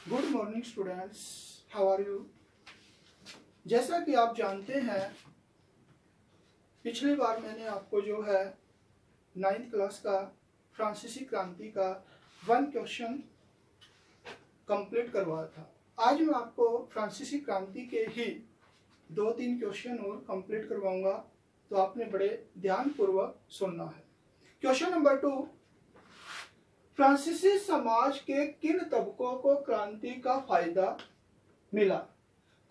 Good morning students, how are you. जैसा कि आप जानते हैं, पिछली बार मैंने आपको जो है 9th क्लास का फ्रांसीसी क्रांति का 1 क्वेश्चन कंप्लीट करवाया था। आज मैं आपको फ्रांसीसी क्रांति के ही 2-3 क्वेश्चन और कंप्लीट करवाऊंगा, तो आपने बड़े ध्यानपूर्वक सुनना है। क्वेश्चन नंबर 2, फ्रांसीसी समाज के किन तबकों को क्रांति का फायदा मिला?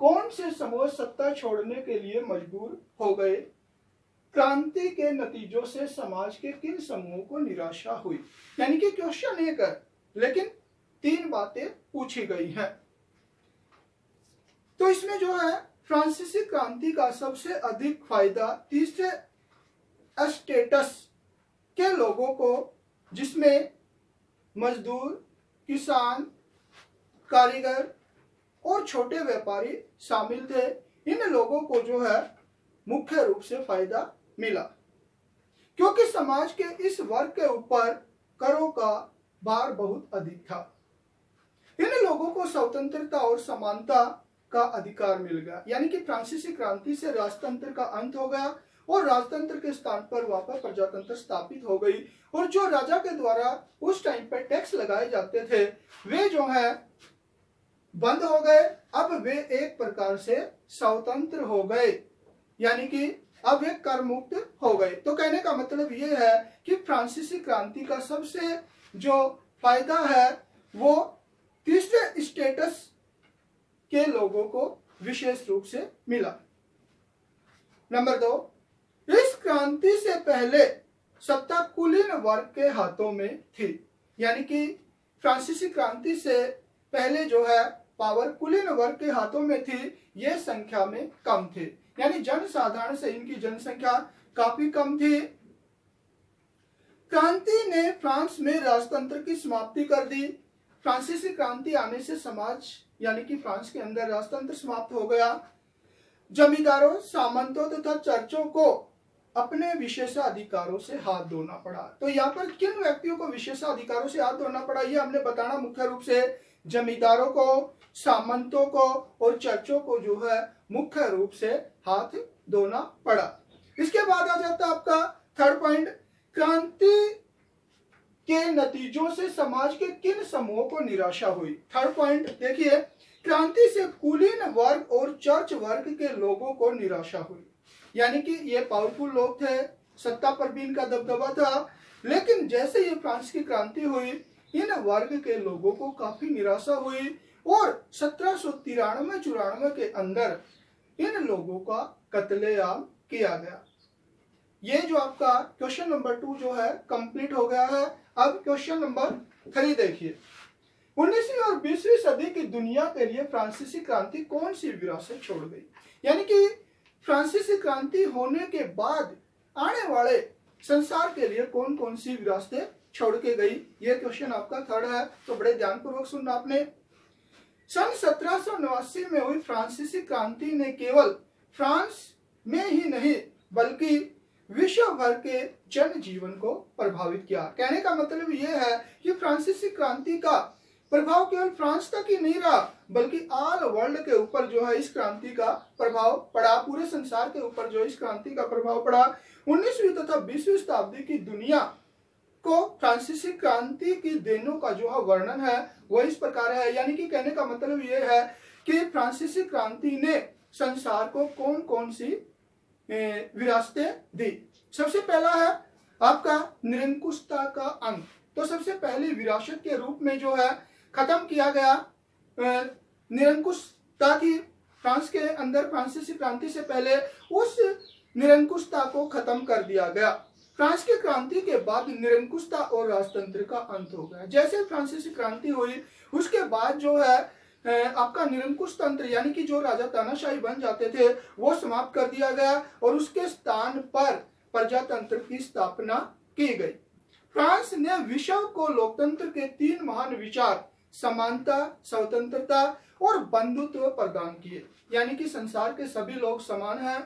कौन से समूह सत्ता छोड़ने के लिए मजबूर हो गए? क्रांति के नतीजों से समाज के किन समूहों को निराशा हुई? यानी कि क्वेश्चन एक है, लेकिन 3 बातें पूछी गई हैं। तो इसमें जो है फ्रांसीसी क्रांति का सबसे अधिक फायदा तीसरे स्टेटस के लोगों को, जिसमें मजदूर, किसान, कारीगर और छोटे व्यापारी शामिल थे, इन लोगों को जो है मुख्य रूप से फायदा मिला, क्योंकि समाज के इस वर्ग के ऊपर करों का भार बहुत अधिक था। इन लोगों को स्वतंत्रता और समानता का अधिकार मिल गया। यानी कि फ्रांसीसी क्रांति से राजतंत्र का अंत हो गया और राजतंत्र के स्थान पर वापस प्रजातंत्र स्थापित हो गई, और जो राजा के द्वारा उस टाइम पर टैक्स लगाए जाते थे वे जो है बंद हो गए। अब वे एक प्रकार से स्वतंत्र हो गए, यानी कि अब वे कर मुक्त हो गए। तो कहने का मतलब ये है कि फ्रांसीसी क्रांति का सबसे जो फायदा है वो तीसरे स्टेटस के लोगों को विशेष रूप से मिला। नंबर 2, इस क्रांति से पहले सत्ता कुलीन वर्ग के हाथों में थी। यानी कि फ्रांसीसी क्रांति से पहले जो है पावर कुलीन वर्ग के हाथों में थी, ये संख्या में कम थे। यानी जनसाधारण से इनकी जनसंख्या काफी कम थी। क्रांति ने फ्रांस में राजतंत्र की समाप्ति कर दी। फ्रांसीसी क्रांति आने से समाज यानी कि फ्रांस के अंदर राजतंत्र समाप्त हो गया। जमींदारों, सामंतों तथा चर्चों को अपने विशेषाधिकारों से हाथ धोना पड़ा। तो यहाँ पर किन व्यक्तियों को विशेषाधिकारों से हाथ धोना पड़ा, ये हमने बताना। मुख्य रूप से जमींदारों को, सामंतों को और चर्चों को जो है मुख्य रूप से हाथ धोना पड़ा। इसके बाद आ जाता आपका थर्ड पॉइंट, क्रांति के नतीजों से समाज के किन समूहों को निराशा हुई। थर्ड पॉइंट देखिए, क्रांति से कुलीन वर्ग और चर्च वर्ग के लोगों को निराशा हुई। यानी कि ये पावरफुल लोग थे, सत्ता पर भी इनका दबदबा था, लेकिन जैसे ये फ्रांस की क्रांति हुई, इन वर्ग के लोगों को काफी निराशा हुई और 1793-94 के अंदर इन लोगों का कत्लेआम किया गया। ये जो आपका क्वेश्चन नंबर 2 जो है कंप्लीट हो गया है। अब क्वेश्चन नंबर 3 देखिए, 19वीं और 20वीं सदी की दुनिया के लिए फ्रांसीसी क्रांति कौन सी विरासत छोड़ गई? यानी कि फ्रांसीसी क्रांति होने के बाद आने वाले संसार के लिए कौन कौन सी विरासतें छोड़ के गई, ये क्वेश्चन आपका थर्ड है, तो बड़े ध्यानपूर्वक सुनना आपने। सन 1789 में हुई फ्रांसीसी क्रांति ने केवल फ्रांस में ही नहीं बल्कि विश्व भर के जनजीवन को प्रभावित किया। कहने का मतलब यह है कि फ्रांसीसी क्रांति का प्रभाव केवल फ्रांस तक ही नहीं रहा, बल्कि ऑल वर्ल्ड के ऊपर जो है इस क्रांति का प्रभाव पड़ा। पूरे संसार के ऊपर जो इस क्रांति का प्रभाव पड़ा। 19वीं तथा 20वीं शताब्दी की दुनिया को फ्रांसीसी क्रांति की देनों का जो है वर्णन है वो इस प्रकार है। यानी कि कहने का मतलब ये है कि फ्रांसीसी क्रांति ने संसार को कौन कौन सी विरासतें दी। सबसे पहला है आपका निरंकुशता का अंत। तो सबसे पहली विरासत के रूप में जो है खत्म किया गया निरंकुशता की। फ्रांस के अंदर फ्रांसीसी क्रांति से पहले उस निरंकुशता को खत्म कर दिया गया। फ्रांस की क्रांति के बाद निरंकुशता और राजतंत्र का अंत हो गया। जैसे फ्रांसीसी क्रांति हुई उसके बाद जो है आपका निरंकुश तंत्र यानी कि जो राजा तानाशाही बन जाते थे वो समाप्त कर दिया गया और उसके स्थान पर प्रजातंत्र की स्थापना की गई। फ्रांस ने विश्व को लोकतंत्र के 3 महान विचार समानता, स्वतंत्रता और बंधुत्व प्रदान किए। यानी कि संसार के सभी लोग समान हैं,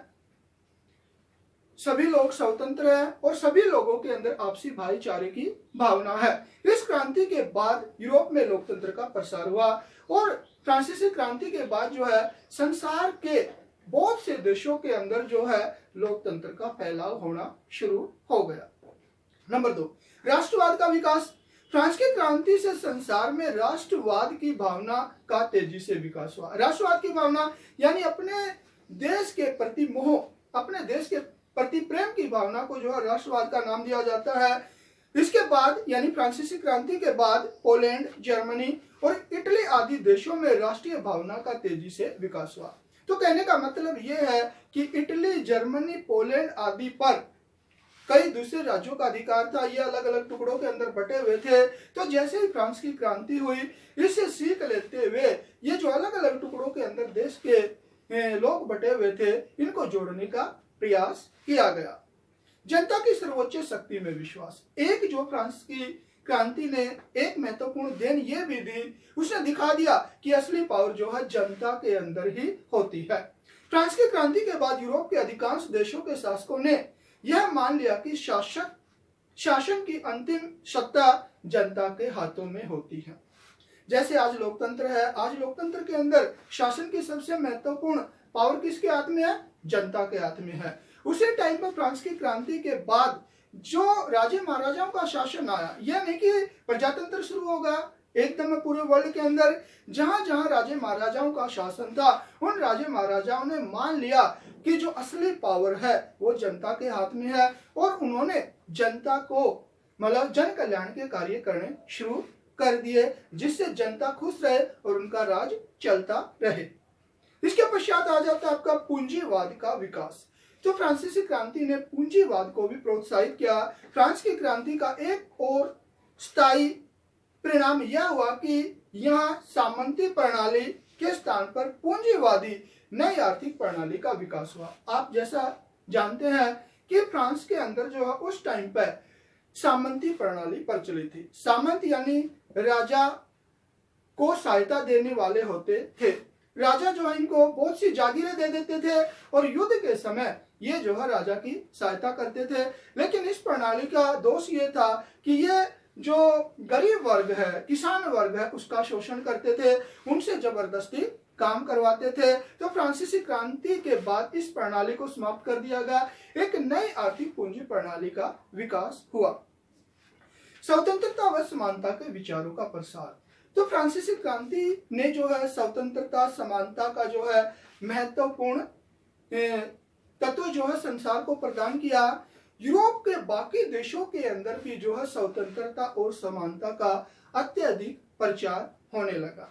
सभी लोग स्वतंत्र हैं और सभी लोगों के अंदर आपसी भाईचारे की भावना है। इस क्रांति के बाद यूरोप में लोकतंत्र का प्रसार हुआ और फ्रांसीसी क्रांति के बाद जो है संसार के बहुत से देशों के अंदर जो है लोकतंत्र का फैलाव होना शुरू हो गया। नंबर 2, राष्ट्रवाद का विकास। फ्रांस की क्रांति से संसार में राष्ट्रवाद की भावना का तेजी से विकास हुआ। राष्ट्रवाद की भावना यानी अपने देश के प्रति मोह, अपने देश के प्रति प्रेम की भावना को जो है राष्ट्रवाद का नाम दिया जाता है। इसके बाद यानी फ्रांसीसी क्रांति के बाद पोलैंड, जर्मनी और इटली आदि देशों में राष्ट्रीय भावना का तेजी से विकास हुआ। तो कहने का मतलब यह है कि इटली, जर्मनी, पोलैंड आदि पर कई दूसरे राज्यों का अधिकार था। ये अलग अलग टुकड़ों के अंदर बटे हुए थे। तो जैसे ही फ्रांस की क्रांति हुई, इससे सीख लेते हुए ये जो अलग अलग टुकड़ों के अंदर देश के लोग बटे हुए थे, इनको जोड़ने का प्रयास किया गया। जनता की सर्वोच्च शक्ति में विश्वास। एक जो फ्रांस की क्रांति ने एक महत्वपूर्ण देन ये भी दी, उसने दिखा दिया कि असली पावर जो है जनता के अंदर ही होती है। फ्रांस की क्रांति के बाद यूरोप के अधिकांश देशों के शासकों ने यह मान लिया कि शासन की अंतिम सत्ता जनता के हाथों में होती है। जैसे आज लोकतंत्र है, आज लोकतंत्र के अंदर शासन की सबसे महत्वपूर्ण पावर किसके हाथ में है? जनता के हाथ में है। उसी टाइम पर फ्रांस की क्रांति के बाद जो राजे महाराजाओं का शासन आया, यह नहीं कि प्रजातंत्र शुरू होगा एकदम पूरे वर्ल्ड के अंदर। जहां जहां राजे महाराजाओं का शासन था, उन राजे महाराजाओं ने मान लिया कि जो असली पावर है वो जनता के हाथ में है और उन्होंने जनता को मतलब जन कल्याण के कार्य करने शुरू कर दिए, जिससे जनता खुश रहे और उनका राज चलता रहे। इसके पश्चात आ जाता है आपका पूंजीवाद का विकास। तो फ्रांसीसी क्रांति ने पूंजीवाद को भी प्रोत्साहित किया। फ्रांस की क्रांति का एक और स्थायी परिणाम यह हुआ कि यहाँ सामंती प्रणाली के स्थान पर पूंजीवादी नई आर्थिक प्रणाली का विकास हुआ। आप जैसा जानते हैं कि फ्रांस के अंदर जो है उस टाइम पर सामंती प्रणाली प्रचलित थी। सामंत यानी राजा को सहायता देने वाले होते थे। राजा जो है इनको बहुत सी जागीरें दे देते थे और युद्ध के समय ये जो है राजा की सहायता करते थे। लेकिन इस प्रणाली का दोष ये था कि ये जो गरीब वर्ग है, किसान वर्ग है, उसका शोषण करते थे, उनसे जबरदस्ती काम करवाते थे। तो फ्रांसीसी क्रांति के बाद इस प्रणाली को समाप्त कर दिया गया। एक नई आर्थिक पूंजी प्रणाली का विकास हुआ। स्वतंत्रता व समानता के विचारों का प्रसार। तो फ्रांसीसी क्रांति ने जो है स्वतंत्रता, समानता का जो है महत्वपूर्ण तत्व जो है संसार को प्रदान किया। यूरोप के बाकी देशों के अंदर भी जो है स्वतंत्रता और समानता का अत्यधिक प्रचार होने लगा।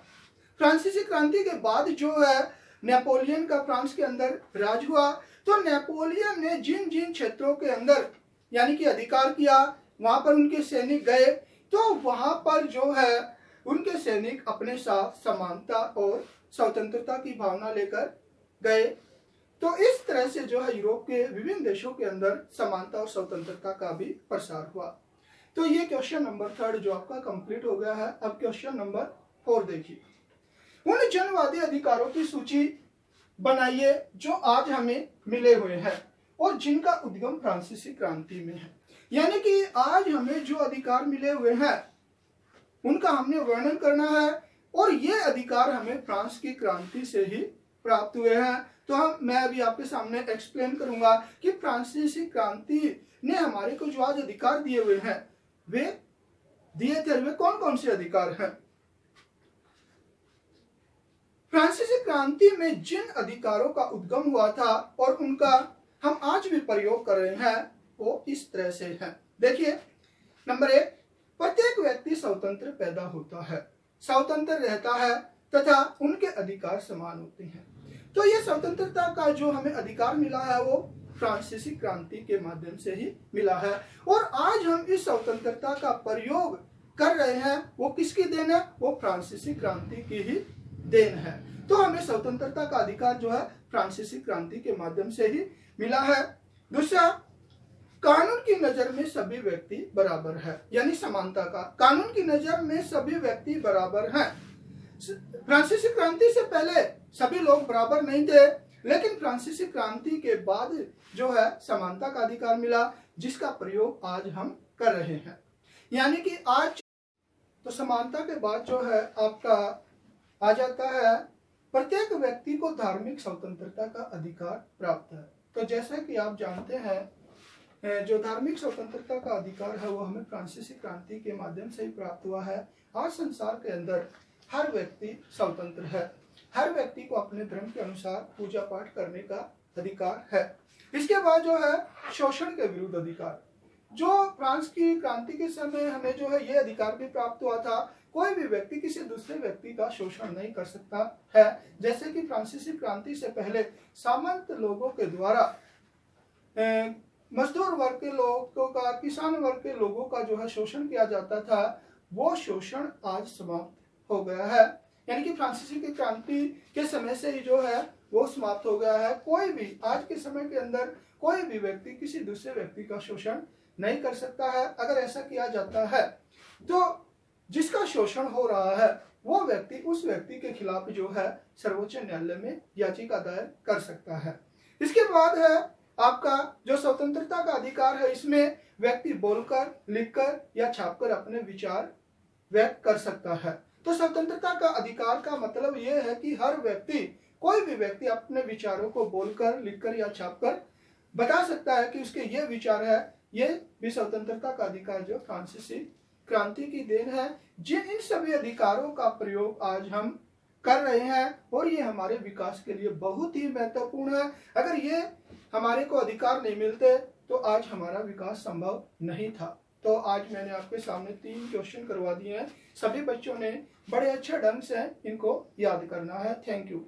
फ्रांसीसी क्रांति के बाद जो है नेपोलियन का फ्रांस के अंदर राज हुआ। तो नेपोलियन ने जिन जिन क्षेत्रों के अंदर यानी कि अधिकार किया, वहां पर उनके सैनिक गए, तो वहां पर जो है उनके सैनिक अपने साथ समानता और स्वतंत्रता की भावना लेकर गए। तो इस तरह से जो है यूरोप के विभिन्न देशों के अंदर समानता और स्वतंत्रता का भी प्रसार हुआ। तो ये क्वेश्चन नंबर 3 जो आपका कंप्लीट हो गया है। अब क्वेश्चन नंबर 4 देखिए। उन जनवादी अधिकारों की सूची बनाइए जो आज हमें मिले हुए हैं और जिनका उद्गम फ्रांसीसी क्रांति में है। यानी कि आज हमें जो अधिकार मिले हुए हैं उनका हमने वर्णन करना है और ये अधिकार हमें फ्रांस की क्रांति से ही प्राप्त हुए हैं। तो मैं अभी आपके सामने एक्सप्लेन करूंगा कि फ्रांसीसी क्रांति ने हमारे को जो आज अधिकार दिए हुए हैं वे दिए थे, वे कौन कौन से अधिकार हैं। फ्रांसीसी क्रांति में जिन अधिकारों का उद्गम हुआ था और उनका हम आज भी प्रयोग कर रहे हैं वो इस तरह से है। देखिए, नंबर 1, प्रत्येक व्यक्ति स्वतंत्र पैदा होता है, स्वतंत्र रहता है तथा उनके अधिकार समान होते हैं। तो ये स्वतंत्रता का जो हमें अधिकार मिला है वो फ्रांसीसी क्रांति के माध्यम से ही मिला है और आज हम इस स्वतंत्रता का प्रयोग कर रहे हैं वो किसकी देन है? वो फ्रांसीसी क्रांति की ही देन है। तो हमें स्वतंत्रता का अधिकार जो है फ्रांसीसी क्रांति के माध्यम से ही मिला है। दूसरा, कानून की नजर में सभी व्यक्ति बराबर है, यानी समानता का। कानून की नजर में सभी व्यक्ति बराबर हैं। फ्रांसीसी क्रांति से पहले सभी लोग बराबर नहीं थे। लेकिन फ्रांसीसी क्रांति के बाद जो है समानता का अधिकार मिला, जिसका प्रयोग आज हम कर रहे हैं। यानी कि आज तो समानता के बाद जो है आपका आ जाता है प्रत्येक व्यक्ति को धार्मिक स्वतंत्रता का अधिकार प्राप्त है। तो जैसा कि आप जानते हैं जो धार्मिक स्वतंत्रता का अधिकार है वो हमें फ्रांसीसी क्रांति के माध्यम से ही प्राप्त हुआ है। आज संसार के अंदर हर व्यक्ति स्वतंत्र है, हर व्यक्ति को अपने धर्म के अनुसार पूजा पाठ करने का अधिकार है। इसके बाद जो है शोषण के विरुद्ध अधिकार, जो फ्रांस की क्रांति के समय हमें जो है ये अधिकार भी प्राप्त हुआ था, कोई भी व्यक्ति किसी दूसरे व्यक्ति का शोषण नहीं कर सकता है। जैसे कि फ्रांसीसी क्रांति से पहले सामंत लोगों के द्वारा मजदूर वर्ग के लोगों का, किसान वर्ग के लोगों का जो है शोषण किया जाता था, वो शोषण आज समाप्त हो गया है। यानी कि फ्रांसीसी की क्रांति के समय से ही जो है वो समाप्त हो गया है। कोई भी आज के समय के अंदर कोई भी व्यक्ति किसी दूसरे व्यक्ति का शोषण नहीं कर सकता है। अगर ऐसा किया जाता है तो जिसका शोषण हो रहा है वो व्यक्ति उस व्यक्ति के खिलाफ जो है सर्वोच्च न्यायालय में याचिका दायर कर सकता है। इसके बाद है आपका जो स्वतंत्रता का अधिकार है, इसमें व्यक्ति बोलकर, लिखकर या छापकर अपने विचार व्यक्त कर सकता है। तो स्वतंत्रता का अधिकार का मतलब यह है कि हर व्यक्ति, कोई भी व्यक्ति अपने विचारों को बोलकर, लिखकर या छापकर बता सकता है कि उसके ये विचार है। ये भी स्वतंत्रता का अधिकार जो फ्रांसीसी क्रांति की देन है। इन सभी अधिकारों का प्रयोग आज हम कर रहे हैं और ये हमारे विकास के लिए बहुत ही महत्वपूर्ण है। अगर ये हमारे को अधिकार नहीं मिलते तो आज हमारा विकास संभव नहीं था। तो आज मैंने आपके सामने 3 क्वेश्चन करवा दिए हैं। सभी बच्चों ने बड़े अच्छे ढंग से इनको याद करना है। Thank you.